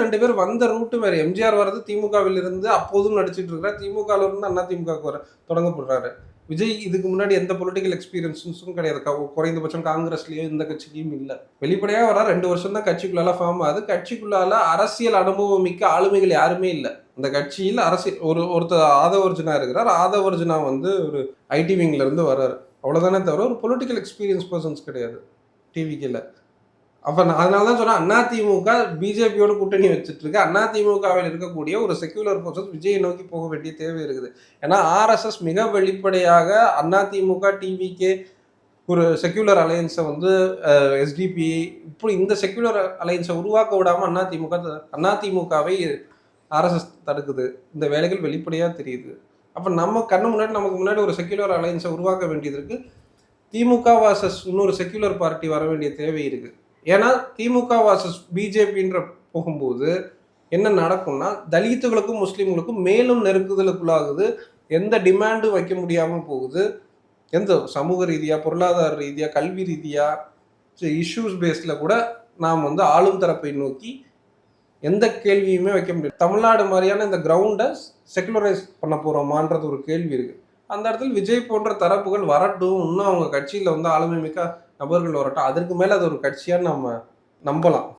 2 பேர் வந்த ரூட்டு வேற. எம்ஜிஆர் வர்றது திமுகவில் இருந்து அப்போதும் நடிச்சிட்டு இருக்கிறார். திமுகவில் இருந்து அண்ணா திமுகவுக்கு வர தொடங்கப்படுறாரு. விஜய் இதுக்கு முன்னாடி எந்த பொலிட்டிக்கல் எக்ஸ்பீரியன்ஸும் கிடையாது. குறைந்தபட்சம் காங்கிரஸ்லயோ இந்த கட்சிக்கும் இல்ல. வெளிப்படையா வரா 2 வருஷம் தான் கட்சிக்குள்ளால ஃபார்ம் ஆகுது. கட்சிக்குள்ளால அரசியல் அனுபவம் மிக்க ஆளுமைகள் யாருமே இல்ல. அந்த கட்சியில் அரசியல் ஒருத்தர் ஆதவர்ஜுனா இருக்கிறார். ஆதவர்ஜுனா வந்து ஒரு ஐடி விங்ல இருந்து வர்றாரு. அவ்வளவுதானே தவிர ஒரு பொலிட்டிக்கல் எக்ஸ்பீரியன்ஸ் பர்சன்ஸ் கிடையாது டிவிக்கில். அப்ப நான் அதனால தான் சொன்னேன், அதிமுக பிஜேபியோட கூட்டணி வச்சுட்டு இருக்கு. அதிமுகவில் இருக்கக்கூடிய ஒரு செக்யூலர் ஃபோர்ஸஸ் விஜயை நோக்கி போக வேண்டிய தேவை இருக்குது. ஏன்னா ஆர்எஸ்எஸ் மிக வெளிப்படையாக அதிமுக டிவிகே ஒரு செக்யூலர் அலையன்ஸை வந்து எஸ்டிபி இப்படி இந்த செக்யூலர் அலையன்ஸை உருவாக்க விடாம அதிமுகவை ஆர்எஸ்எஸ் தடுக்குது. இந்த வேலைகள் வெளிப்படையாக தெரியுது. அப்போ நம்ம கண்ணு முன்னாடி நமக்கு முன்னாடி ஒரு செக்யூலர் அலையன்ஸை உருவாக்க வேண்டியது இருக்கு. திமுக வாசஸ் இன்னொரு செக்யூலர் பார்ட்டி வர வேண்டிய தேவை இருக்கு. ஏன்னா திமுக வாசஸ் பிஜேபின்ற போகும்போது என்ன நடக்கும்னா தலித்துகளுக்கும் முஸ்லீம்களுக்கும் மேலும் நெருக்குதலுக்குள்ளாகுது. எந்த டிமாண்டும் வைக்க முடியாமல் போகுது. எந்த சமூக ரீதியாக, பொருளாதார ரீதியாக, கல்வி ரீதியாக இஷ்யூஸ் பேஸில் கூட நாம் வந்து ஆளும் தரப்பை நோக்கி எந்த கேள்வியுமே வைக்க முடியாது. தமிழ்நாடு மாதிரியான இந்த கிரவுண்டை செகுலரைஸ் பண்ண போகிறோமான்றது ஒரு கேள்வி இருக்குது. அந்த இடத்துல விஜய் போன்ற தரப்புகள் வரட்டும், இன்னும் அவங்க கட்சியில் வந்து ஆளுமை மிக்க நபர்கள் வரட்டும், அதற்கு மேலே அது ஒரு கட்சியாக நம்ம நம்பலாம்.